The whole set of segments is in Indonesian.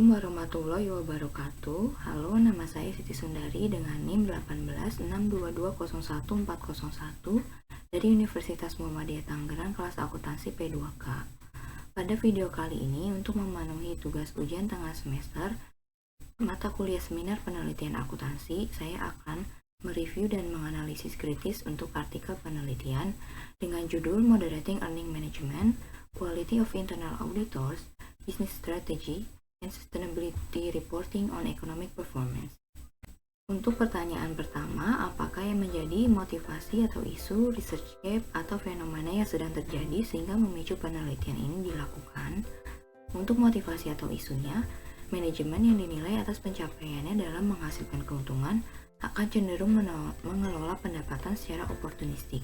Assalamualaikum warahmatullahi wabarakatuh. Halo, nama saya Siti Sundari dengan NIM 1862201401 dari Universitas Muhammadiyah Tangerang, kelas akuntansi P2K. Pada video kali ini, untuk memenuhi tugas ujian tengah semester mata kuliah seminar penelitian akuntansi, saya akan mereview dan menganalisis kritis untuk artikel penelitian dengan judul Moderating Earning Management, Quality of Internal Auditors, Business Strategy, and Sustainability Reporting on Economic Performance. Untuk pertanyaan pertama, apakah yang menjadi motivasi atau isu research gap atau fenomena yang sedang terjadi sehingga memicu penelitian ini dilakukan? Untuk motivasi atau isunya, manajemen yang dinilai atas pencapaiannya dalam menghasilkan keuntungan akan cenderung mengelola pendapatan secara oportunistik.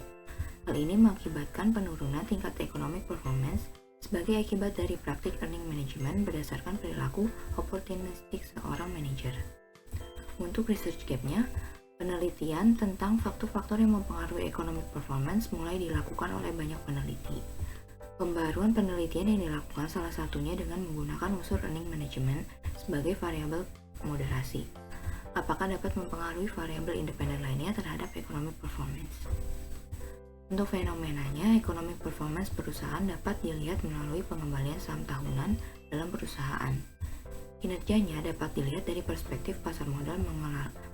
Hal ini mengakibatkan penurunan tingkat economic performance sebagai akibat dari praktik earning management berdasarkan perilaku oportunistik seorang manajer. Untuk research gap-nya, penelitian tentang faktor-faktor yang mempengaruhi economic performance mulai dilakukan oleh banyak peneliti. Pembaruan penelitian yang dilakukan salah satunya dengan menggunakan unsur earning management sebagai variabel moderasi. Apakah dapat mempengaruhi variabel independen lainnya terhadap economic performance? Untuk fenomenanya, economic performance perusahaan dapat dilihat melalui pengembalian saham tahunan dalam perusahaan. Kinerjanya dapat dilihat dari perspektif pasar modal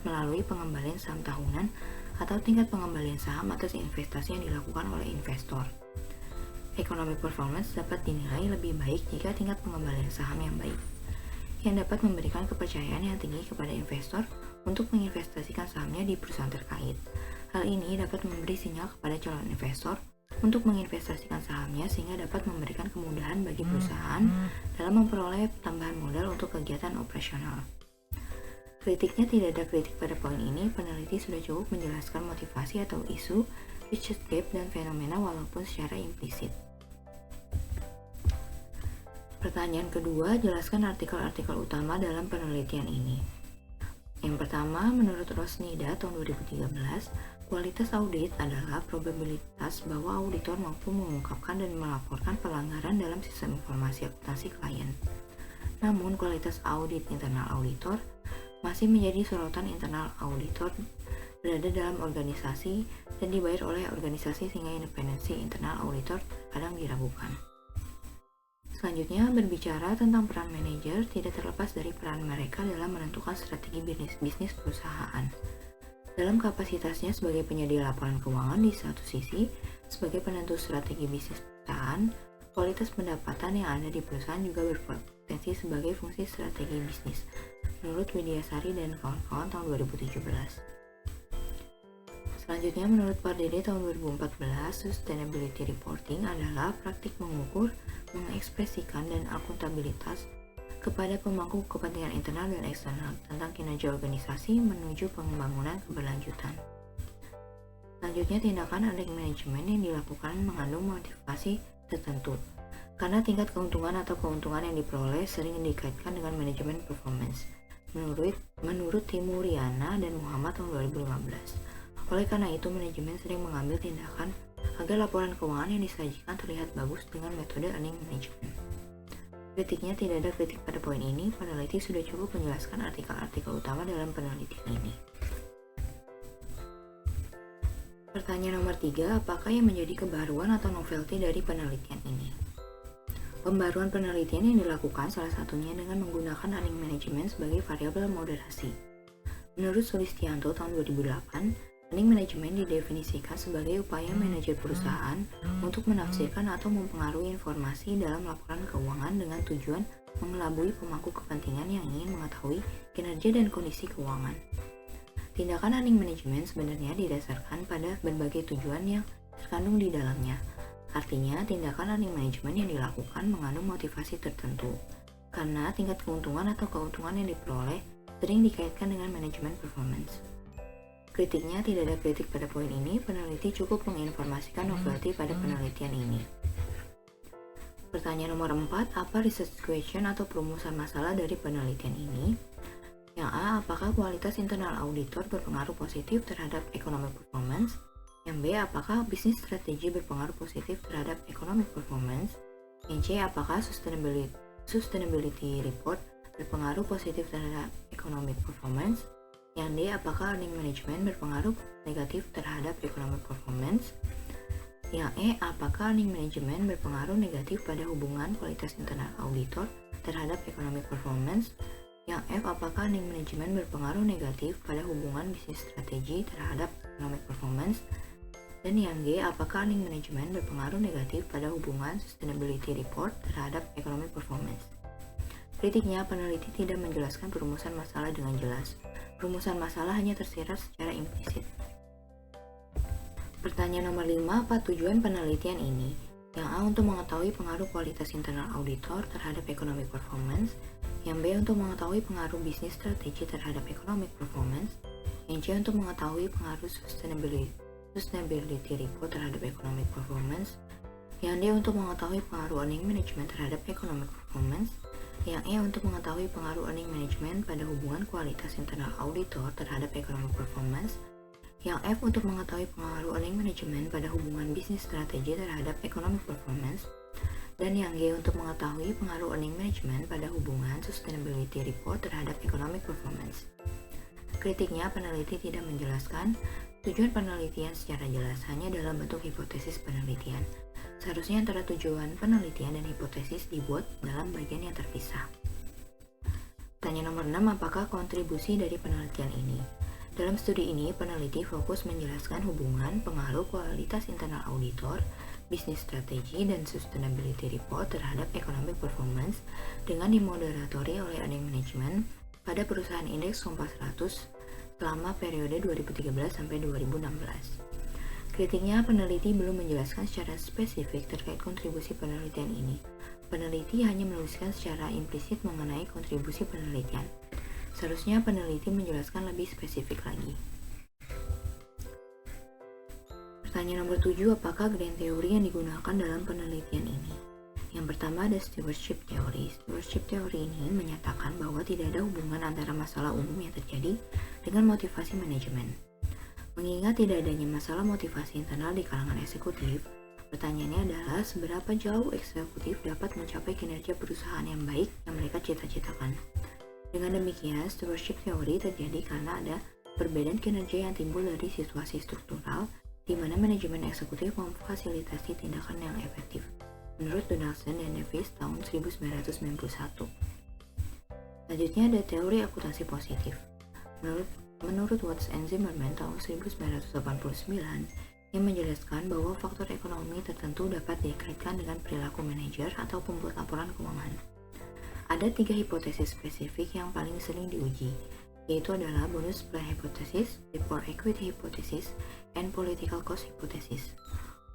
melalui pengembalian saham tahunan atau tingkat pengembalian saham atas investasi yang dilakukan oleh investor. Economic performance dapat dinilai lebih baik jika tingkat pengembalian saham yang baik, yang dapat memberikan kepercayaan yang tinggi kepada investor untuk menginvestasikan sahamnya di perusahaan terkait. Hal ini dapat memberi sinyal kepada calon investor untuk menginvestasikan sahamnya sehingga dapat memberikan kemudahan bagi perusahaan dalam memperoleh tambahan modal untuk kegiatan operasional. Kritiknya tidak ada kritik pada poin ini, peneliti sudah cukup menjelaskan motivasi atau isu, research gap, dan fenomena walaupun secara implisit. Pertanyaan kedua, jelaskan artikel-artikel utama dalam penelitian ini. Yang pertama, menurut Rosnida tahun 2013, kualitas audit adalah probabilitas bahwa auditor mampu mengungkapkan dan melaporkan pelanggaran dalam sistem informasi akuntansi klien. Namun, kualitas audit internal auditor masih menjadi sorotan. Internal auditor berada dalam organisasi dan dibayar oleh organisasi sehingga independensi internal auditor kadang diragukan. Selanjutnya, berbicara tentang peran manajer tidak terlepas dari peran mereka dalam menentukan strategi bisnis perusahaan. Dalam kapasitasnya sebagai penyedia laporan keuangan di satu sisi, sebagai penentu strategi bisnis perusahaan, kualitas pendapatan yang ada di perusahaan juga berpotensi sebagai fungsi strategi bisnis, menurut Widyasari dan kawan-kawan tahun 2017. Selanjutnya, menurut Pardede tahun 2014, Sustainability Reporting adalah praktik mengukur, mengekspresikan, dan akuntabilitas kepada pemangku kepentingan internal dan eksternal tentang kinerja organisasi menuju pembangunan keberlanjutan. Selanjutnya, tindakan earning management yang dilakukan mengandung motivasi tertentu, karena tingkat keuntungan atau keuntungan yang diperoleh sering dikaitkan dengan manajemen performance, menurut Timuriana dan Muhammad tahun 2015. Oleh karena itu, manajemen sering mengambil tindakan agar laporan keuangan yang disajikan terlihat bagus dengan metode earning management. Kritiknya tidak ada kritik pada poin ini, peneliti sudah cukup menjelaskan artikel-artikel utama dalam penelitian ini. Pertanyaan nomor 3, apakah yang menjadi kebaruan atau novelty dari penelitian ini? Pembaruan penelitian yang dilakukan salah satunya dengan menggunakan earning management sebagai variabel moderasi. Menurut Sulistianto tahun 2008, earning management didefinisikan sebagai upaya manajer perusahaan untuk menafsirkan atau mempengaruhi informasi dalam laporan keuangan dengan tujuan mengelabui pemangku kepentingan yang ingin mengetahui kinerja dan kondisi keuangan. Tindakan earning management sebenarnya didasarkan pada berbagai tujuan yang terkandung di dalamnya. Artinya, tindakan earning management yang dilakukan mengandung motivasi tertentu, karena tingkat keuntungan atau keuntungan yang diperoleh sering dikaitkan dengan manajemen performance. Kritiknya tidak ada kritik pada poin ini, peneliti cukup menginformasikan novelty pada penelitian ini. Pertanyaan nomor 4, apa research question atau perumusan masalah dari penelitian ini? Yang A, apakah kualitas internal auditor berpengaruh positif terhadap economic performance? Yang B, apakah bisnis strategi berpengaruh positif terhadap economic performance? Yang C, apakah sustainability report berpengaruh positif terhadap economic performance? Yang D. Apakah earning management berpengaruh negatif terhadap economic performance? Yang E. Apakah earning management berpengaruh negatif pada hubungan kualitas internal auditor terhadap economic performance? Yang F. Apakah earning management berpengaruh negatif pada hubungan bisnis strategi terhadap economic performance? Dan yang G. Apakah earning management berpengaruh negatif pada hubungan sustainability report terhadap economic performance? Kritiknya, peneliti tidak menjelaskan perumusan masalah dengan jelas. Perumusan masalah hanya tersirat secara implisit. Pertanyaan nomor 5, apa tujuan penelitian ini? Yang A. Untuk mengetahui pengaruh kualitas internal auditor terhadap economic performance. Yang B. Untuk mengetahui pengaruh bisnis strategi terhadap economic performance. Yang C. Untuk mengetahui pengaruh sustainability report terhadap economic performance. Yang D. Untuk mengetahui pengaruh earning management terhadap economic performance. Yang E. Untuk mengetahui pengaruh earning management pada hubungan kualitas internal auditor terhadap economic performance. Yang F. Untuk mengetahui pengaruh earning management pada hubungan bisnis strategi terhadap economic performance. Dan yang G. Untuk mengetahui pengaruh earning management pada hubungan sustainability report terhadap economic performance. Kritiknya, peneliti tidak menjelaskan tujuan penelitian secara jelas, hanya dalam bentuk hipotesis penelitian. Seharusnya antara tujuan penelitian dan hipotesis dibuat dalam bagian yang terpisah. Pertanyaan nomor 6, apakah kontribusi dari penelitian ini? Dalam studi ini, peneliti fokus menjelaskan hubungan pengaruh kualitas internal auditor, bisnis strategi, dan sustainability report terhadap economic performance dengan dimoderatori oleh earning management pada perusahaan indeks Kompas 100 selama periode 2013 sampai 2016. Kritiknya, peneliti belum menjelaskan secara spesifik terkait kontribusi penelitian ini. Peneliti hanya menuliskan secara implisit mengenai kontribusi penelitian. Seharusnya peneliti menjelaskan lebih spesifik lagi. Pertanyaan nomor 7, apakah grand theory yang digunakan dalam penelitian ini? Yang pertama ada stewardship theory. Stewardship theory ini menyatakan bahwa tidak ada hubungan antara masalah umum yang terjadi dengan motivasi manajemen. Mengingat tidak adanya masalah motivasi internal di kalangan eksekutif, pertanyaannya adalah seberapa jauh eksekutif dapat mencapai kinerja perusahaan yang baik yang mereka cita-citakan. Dengan demikian, stewardship theory terjadi karena ada perbedaan kinerja yang timbul dari situasi struktural di mana manajemen eksekutif memfasilitasi tindakan yang efektif, menurut Donaldson dan Davis tahun 1991. Selanjutnya ada teori akuntansi positif. Menurut Watts and Zimmerman tahun 1989 yang menjelaskan bahwa faktor ekonomi tertentu dapat dikaitkan dengan perilaku manajer atau pembuat laporan keuangan. Ada 3 hipotesis spesifik yang paling sering diuji, yaitu adalah bonus play hypothesis, report equity hypothesis, and political cost hypothesis.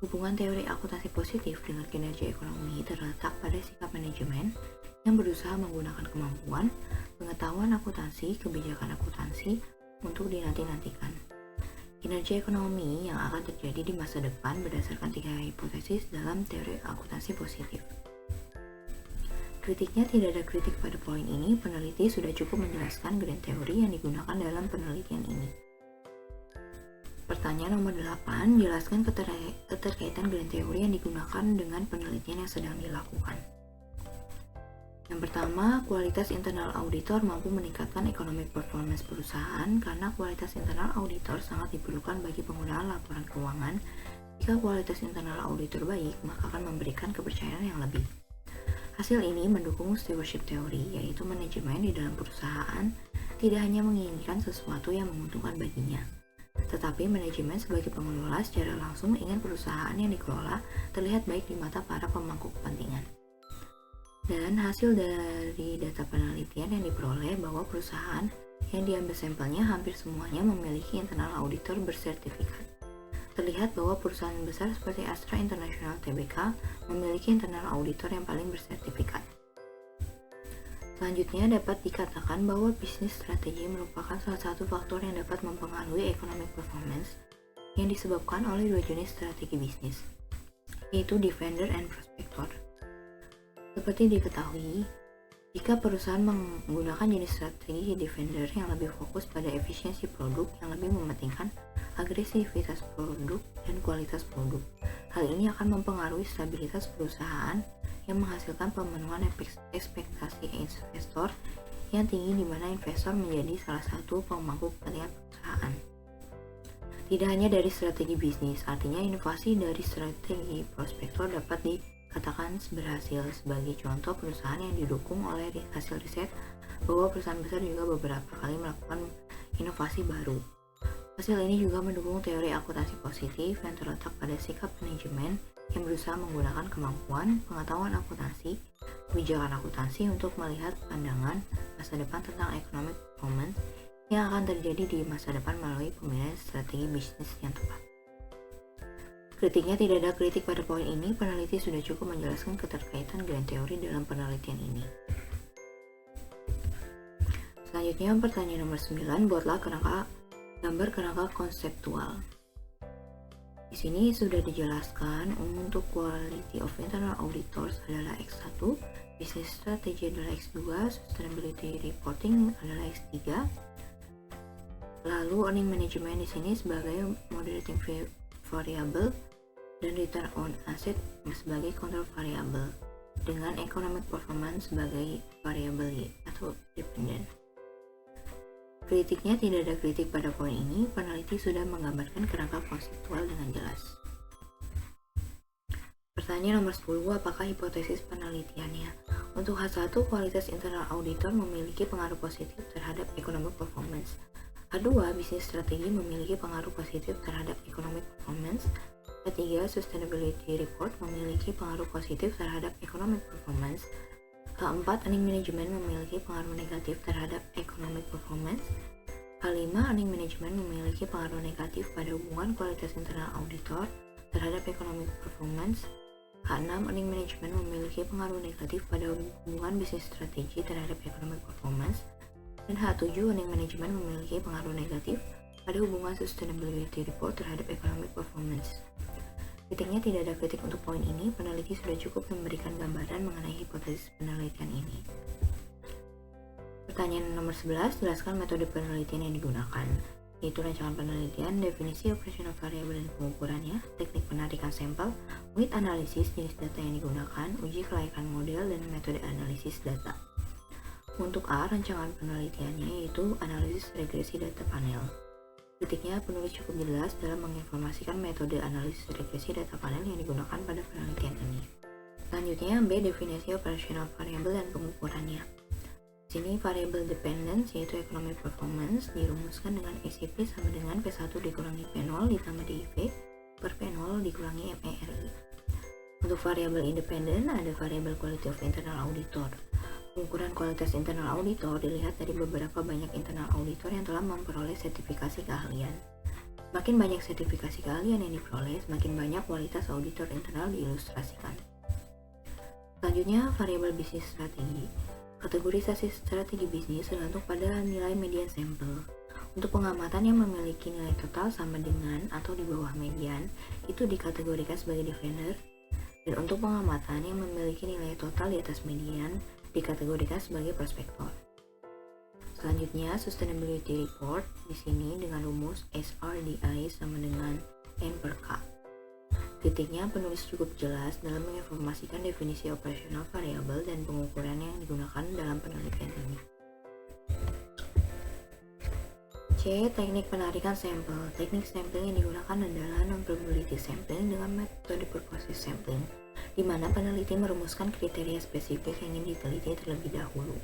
Hubungan teori akuntansi positif dengan kinerja ekonomi terletak pada sikap manajemen yang berusaha menggunakan kemampuan, pengetahuan akuntansi, kebijakan akuntansi untuk dinanti-nantikan. Kinerja ekonomi yang akan terjadi di masa depan berdasarkan 3 hipotesis dalam teori akuntansi positif. Kritiknya, tidak ada kritik pada poin ini, peneliti sudah cukup menjelaskan grand theory yang digunakan dalam penelitian ini. Pertanyaan nomor 8, jelaskan keterkaitan grand theory yang digunakan dengan penelitian yang sedang dilakukan. Yang pertama, kualitas internal auditor mampu meningkatkan economic performance perusahaan karena kualitas internal auditor sangat diperlukan bagi penggunaan laporan keuangan. Jika kualitas internal auditor baik, maka akan memberikan kepercayaan yang lebih. Hasil ini mendukung stewardship theory, yaitu manajemen di dalam perusahaan tidak hanya menginginkan sesuatu yang menguntungkan baginya, tetapi manajemen sebagai pengelola secara langsung ingin perusahaan yang dikelola terlihat baik di mata para pemangku kepentingan. Dan hasil dari data penelitian yang diperoleh bahwa perusahaan yang diambil sampelnya hampir semuanya memiliki internal auditor bersertifikat. Terlihat bahwa perusahaan besar seperti Astra International Tbk memiliki internal auditor yang paling bersertifikat. Selanjutnya dapat dikatakan bahwa bisnis strategi merupakan salah satu faktor yang dapat mempengaruhi economic performance yang disebabkan oleh 2 jenis strategi bisnis, yaitu defender and prospector. Seperti diketahui, jika perusahaan menggunakan jenis strategi defender yang lebih fokus pada efisiensi produk yang lebih mementingkan agresivitas produk dan kualitas produk, hal ini akan mempengaruhi stabilitas perusahaan yang menghasilkan pemenuhan ekspektasi investor yang tinggi di mana investor menjadi salah satu pemangku kepentingan perusahaan. Tidak hanya dari strategi bisnis, artinya inovasi dari strategi prospektor dapat dikatakan berhasil. Sebagai contoh, perusahaan yang didukung oleh hasil riset bahwa perusahaan besar juga beberapa kali melakukan inovasi baru. Hasil ini juga mendukung teori akuntansi positif yang terletak pada sikap manajemen yang berusaha menggunakan kemampuan, pengetahuan akuntansi, kebijakan akuntansi untuk melihat pandangan masa depan tentang economic performance yang akan terjadi di masa depan melalui pemilihan strategi bisnis yang tepat. Kritiknya tidak ada kritik pada poin ini, peneliti sudah cukup menjelaskan keterkaitan grand teori dalam penelitian ini. Selanjutnya, pertanyaan nomor 9, buatlah gambar kerangka konseptual. Di sini sudah dijelaskan untuk quality of internal auditors adalah X1, business strategy adalah X2, sustainability reporting adalah X3. Lalu earning management di sini sebagai moderating variable dan return on asset sebagai control variable dengan economic performance sebagai variable Y atau dependent. Kritiknya tidak ada kritik pada poin ini, peneliti sudah menggambarkan kerangka konseptual dengan jelas. Pertanyaan nomor 10, apakah hipotesis penelitiannya? Untuk H1, kualitas internal auditor memiliki pengaruh positif terhadap economic performance. H2, bisnis strategi memiliki pengaruh positif terhadap economic performance. H3, sustainability report memiliki pengaruh positif terhadap economic performance. H4, earning management memiliki pengaruh negatif terhadap economic performance. H5, earning management memiliki pengaruh negatif pada hubungan kualitas internal auditor terhadap economic performance. H6, earning management memiliki pengaruh negatif pada hubungan bisnis strategi terhadap economic performance. Dan H7, earning management memiliki pengaruh negatif pada hubungan sustainability report terhadap economic performance. Kritiknya tidak ada kritik untuk poin ini, peneliti sudah cukup memberikan gambaran mengenai hipotesis penelitian ini. Pertanyaan nomor 11, jelaskan metode penelitian yang digunakan, yaitu rancangan penelitian, definisi operational variable dan pengukurannya, teknik penarikan sampel, unit analisis, jenis data yang digunakan, uji kelayakan model, dan metode analisis data. Untuk A, rancangan penelitiannya yaitu analisis regresi data panel. Kritiknya, penulis cukup jelas dalam menginformasikan metode analisis regresi data panel yang digunakan pada penelitian ini. Selanjutnya, B, definisi operational variable dan pengukurannya. Di sini variable dependence yaitu economic performance dirumuskan dengan ECP sama dengan P1 dikurangi P0 ditambah DIV per P0 dikurangi MERI. Untuk variable independent ada variable quality of internal auditor. Pengukuran kualitas internal auditor dilihat dari beberapa banyak internal auditor yang telah memperoleh sertifikasi keahlian. Semakin banyak sertifikasi keahlian yang diperoleh, semakin banyak kualitas auditor internal diilustrasikan. Selanjutnya, variabel bisnis strategi. Kategorisasi strategi bisnis tergantung pada nilai median sampel. Untuk pengamatan yang memiliki nilai total sama dengan atau di bawah median, itu dikategorikan sebagai defender. Dan untuk pengamatan yang memiliki nilai total di atas median, dikategorikan sebagai prospektor. Selanjutnya, sustainability report di sini dengan rumus SRDI sama dengan N per K. Kritiknya, penulis cukup jelas dalam menginformasikan definisi operational variable dan pengukuran yang digunakan dalam penelitian ini. C. Teknik penarikan sampel. Teknik sampling yang digunakan adalah non-probability sampling dengan metode purposive sampling, di mana peneliti merumuskan kriteria spesifik yang ingin diteliti terlebih dahulu.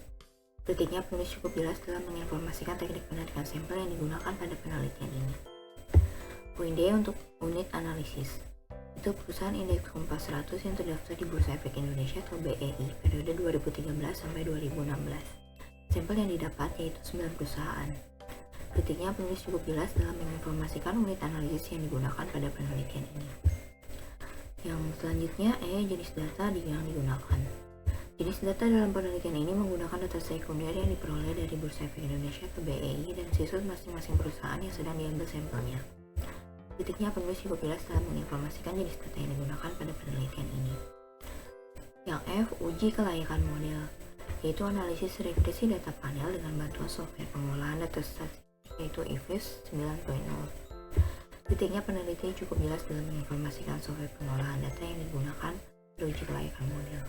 Kritiknya, penulis cukup jelas dalam menginformasikan teknik penarikan sampel yang digunakan pada penelitian ini. Poin D untuk unit analisis. Itu perusahaan indeks Kompas 100 yang terdaftar di Bursa Efek Indonesia atau BEI periode 2013 sampai 2016. Sampel yang didapat yaitu 9 perusahaan. Kritiknya, penulis cukup jelas dalam menginformasikan unit analisis yang digunakan pada penelitian ini. Yang selanjutnya, jenis data yang digunakan. Jenis data dalam penelitian ini menggunakan data sekunder yang diperoleh dari Bursa Efek Indonesia atau BEI dan situs masing-masing perusahaan yang sedang diambil sampelnya. Kritiknya, penulis cukup jelas dalam menginformasikan jenis data yang digunakan pada penelitian ini. Yang F, uji kelayakan model, yaitu analisis regresi data panel dengan bantuan software pengolahan data statistik yaitu IFIS 9.0. Kritiknya, peneliti cukup jelas dalam menginformasikan software pengolahan data yang digunakan untuk uji kelayakan model.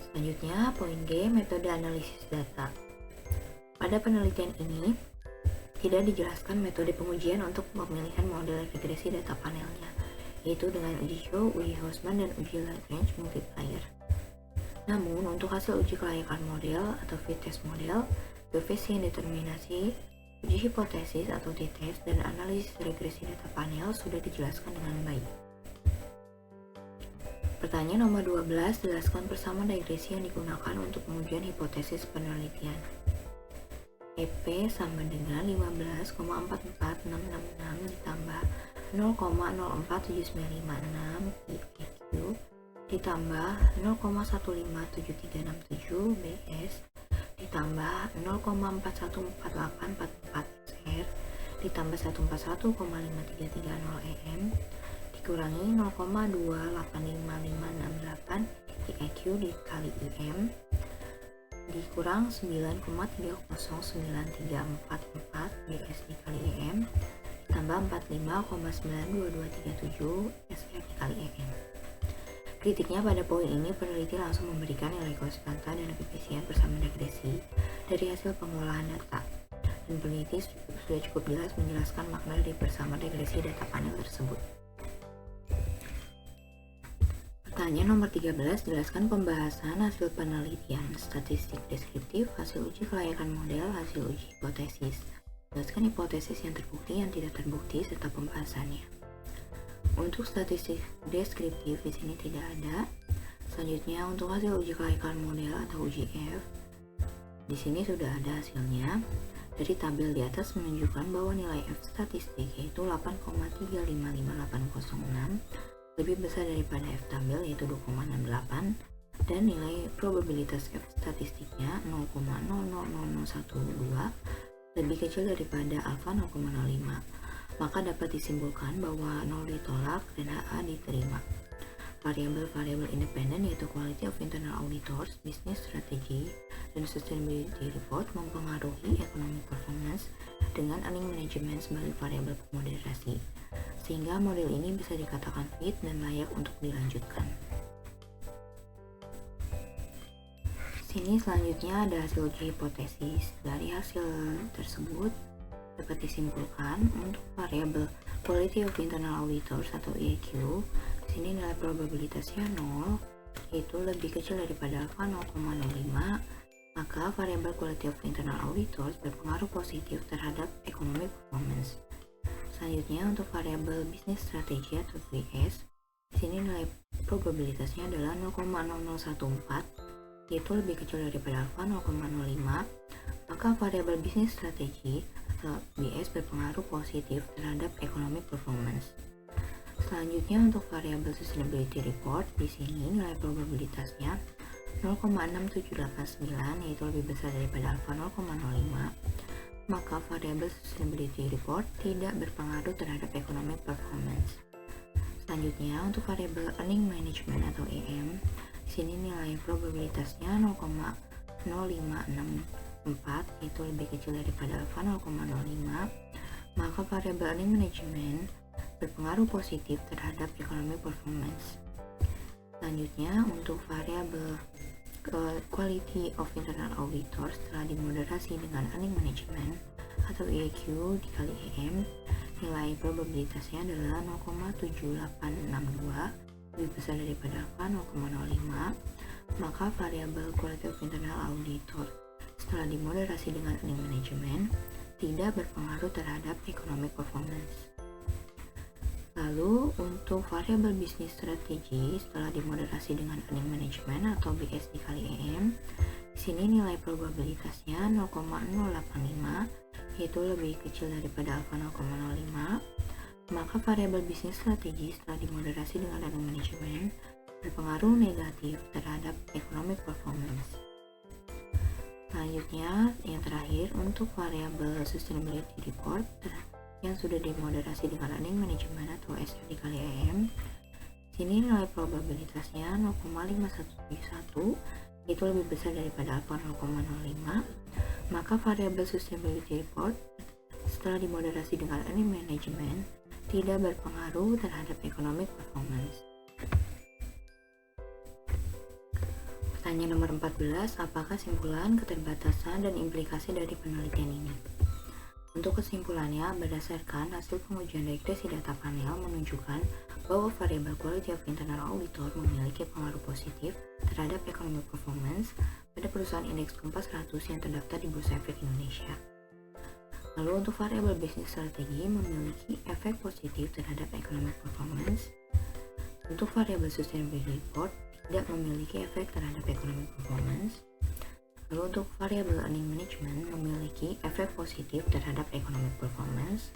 Selanjutnya, poin G, metode analisis data. Pada penelitian ini, tidak dijelaskan metode pengujian untuk pemilihan model regresi data panelnya, yaitu dengan uji Shou, uji Hausman, dan uji Lagrange multiplier. Namun, untuk hasil uji kelayakan model atau fit test model, koefisien determinasi, uji hipotesis atau t-test, dan analisis regresi data panel sudah dijelaskan dengan baik. Pertanyaan nomor 12, jelaskan persamaan regresi yang digunakan untuk pengujian hipotesis penelitian. EP sama dengan 15,44666 ditambah 0,047956 IQ ditambah 0,157367 BS ditambah 0,414844 SR ditambah 141,5330 EM dikurangi 0,285568 IQ dikali IM dikurang 9,309344 BS dikali EM ditambah 45,92237 SR dikali EM. Kritiknya pada poin ini, peneliti langsung memberikan nilai konstanta dan koefisien persamaan regresi dari hasil pengolahan data, dan peneliti sudah cukup jelas menjelaskan makna dari persamaan regresi data panel tersebut. Pertanyaan nomor 13, jelaskan pembahasan hasil penelitian, statistik deskriptif, hasil uji kelayakan model, hasil uji hipotesis. Jelaskan hipotesis yang terbukti, yang tidak terbukti, serta pembahasannya. Untuk statistik deskriptif di sini tidak ada. Selanjutnya untuk hasil uji kelayakan model atau uji F, di sini sudah ada hasilnya. Dari tabel di atas menunjukkan bahwa nilai F statistik yaitu 8,355806 lebih besar daripada F tabel yaitu 2,68, dan nilai probabilitas F statistiknya 0,000112 lebih kecil daripada alfa 0,05. Maka dapat disimpulkan bahwa 0 ditolak dan HA diterima. Variabel-variabel independen yaitu quality of internal auditors, business strategy, dan sustainability report mempengaruhi economic performance dengan earning management sebagai variabel pemoderasi, sehingga model ini bisa dikatakan fit dan layak untuk dilanjutkan. Sini selanjutnya ada hasil uji hipotesis. Dari hasil tersebut dapat disimpulkan untuk variabel quality of internal auditors atau EQ, di sini nilai probabilitasnya 0, yaitu lebih kecil daripada alfa 0,05, maka variabel quality of internal auditors berpengaruh positif terhadap economic performance. Selanjutnya untuk variabel business strategy atau BS, di sini nilai probabilitasnya adalah 0,0014, yaitu lebih kecil daripada alfa 0,05, maka variabel business strategy atau BS berpengaruh positif terhadap economic performance. Selanjutnya untuk variabel sustainability report, di sini nilai probabilitasnya 0,6789, yaitu lebih besar daripada alfa 0,05, maka variabel sustainability report tidak berpengaruh terhadap economic performance. Selanjutnya untuk variabel earning management atau EM, di sini nilai probabilitasnya 0,0564, yaitu lebih kecil daripada alfa 0,05, maka variabel earning management berpengaruh positif terhadap economic performance. Selanjutnya untuk variabel quality of internal auditors telah dimoderasi dengan earning management atau EQ dikali EM, nilai probabilitasnya adalah 0,7862, lebih besar daripada alfa 0,05, maka variabel quality of internal auditor setelah dimoderasi dengan earning management tidak berpengaruh terhadap economic performance. Lalu untuk variabel business strategy setelah dimoderasi dengan earning management atau BS dikali EM, di sini nilai probabilitasnya 0,085, yaitu lebih kecil daripada alfa 0,05, maka variabel business strategy setelah dimoderasi dengan earning management berpengaruh negatif terhadap economic performance. Selanjutnya, yang terakhir untuk variabel sustainability report yang sudah dimoderasi dengan earning management atau SR dikali EM, sini nilai probabilitasnya 0,5171, yaitu lebih besar daripada alfa 0,05, maka variabel sustainability report setelah dimoderasi dengan earning management tidak berpengaruh terhadap economic performance. Tanya nomor 14, apakah kesimpulan, keterbatasan, dan implikasi dari penelitian ini? Untuk kesimpulannya, berdasarkan hasil pengujian regresi data panel menunjukkan bahwa variabel quality of internal auditor memiliki pengaruh positif terhadap economic performance pada perusahaan indeks Kompas 100 yang terdaftar di Bursa Efek Indonesia. Lalu untuk variabel bisnis strategi memiliki efek positif terhadap economic performance. Untuk variabel sustainability report tidak memiliki efek terhadap economic performance. Lalu untuk variabel earning management memiliki efek positif terhadap economic performance.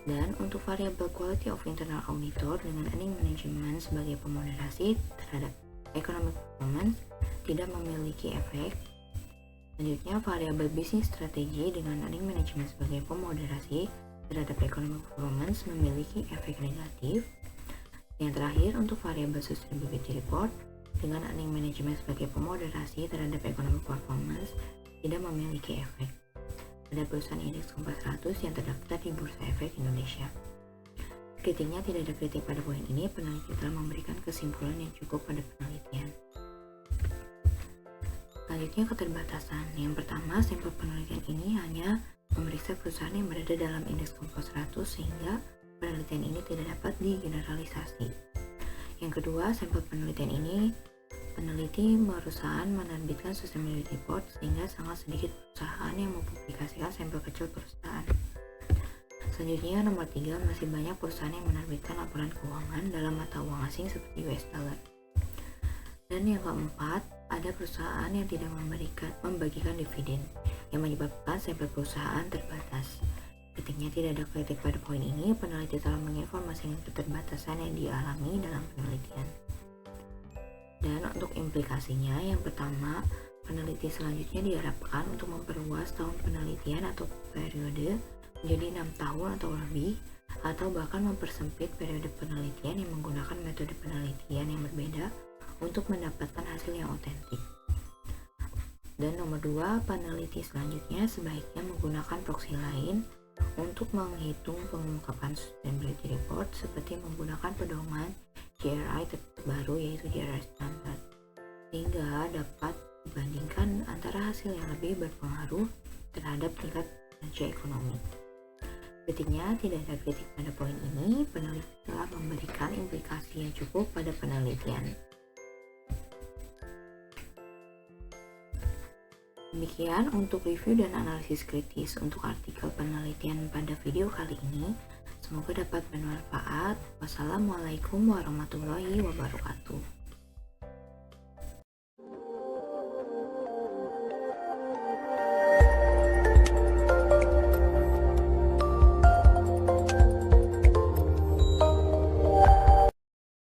Dan untuk variabel quality of internal auditor dengan earning management sebagai pemoderasi terhadap economic performance tidak memiliki efek. Selanjutnya, variabel bisnis strategi dengan earning management sebagai pemoderasi terhadap economic performance memiliki efek negatif. Yang terakhir, untuk variabel sustainability report dengan earning management sebagai pemoderasi terhadap economic performance tidak memiliki efek pada perusahaan indeks Kompas 100 yang terdaftar di Bursa Efek Indonesia. Kritiknya, tidak ada kritik pada poin ini, peneliti telah memberikan kesimpulan yang cukup pada penelitian. Selanjutnya, keterbatasan. Yang pertama, sampel penelitian ini hanya memeriksa perusahaan yang berada dalam indeks Kompas 100 sehingga penelitian ini tidak dapat digeneralisasi. Yang kedua, sampel penelitian ini peneliti perusahaan menerbitkan sustainability report sehingga sangat sedikit perusahaan yang mempublikasikan sampel kecil perusahaan. Selanjutnya, nomor 3, masih banyak perusahaan yang menerbitkan laporan keuangan dalam mata uang asing seperti US dollar. Dan yang keempat, ada perusahaan yang tidak membagikan dividen yang menyebabkan sampel perusahaan terbatas. Kritiknya, tidak ada kritik pada poin ini, peneliti telah menginformasikan keterbatasan yang dialami dalam penelitian. Dan untuk implikasinya, yang pertama, peneliti selanjutnya diharapkan untuk memperluas tahun penelitian atau periode menjadi 6 tahun atau lebih, atau bahkan mempersempit periode penelitian yang menggunakan metode penelitian yang berbeda untuk mendapatkan hasil yang otentik. Dan nomor 2, peneliti selanjutnya sebaiknya menggunakan proksi lain untuk menghitung pengungkapan sustainability report seperti menggunakan pedoman GRI terbaru yaitu GRI Standard, sehingga dapat dibandingkan antara hasil yang lebih berpengaruh terhadap tingkat kinerja ekonomi. Kritiknya, tidak ada kritik pada poin ini, peneliti telah memberikan implikasi yang cukup pada penelitian. Demikian untuk review dan analisis kritis untuk artikel penelitian pada video kali ini. Semoga dapat bermanfaat. Wassalamualaikum warahmatullahi wabarakatuh.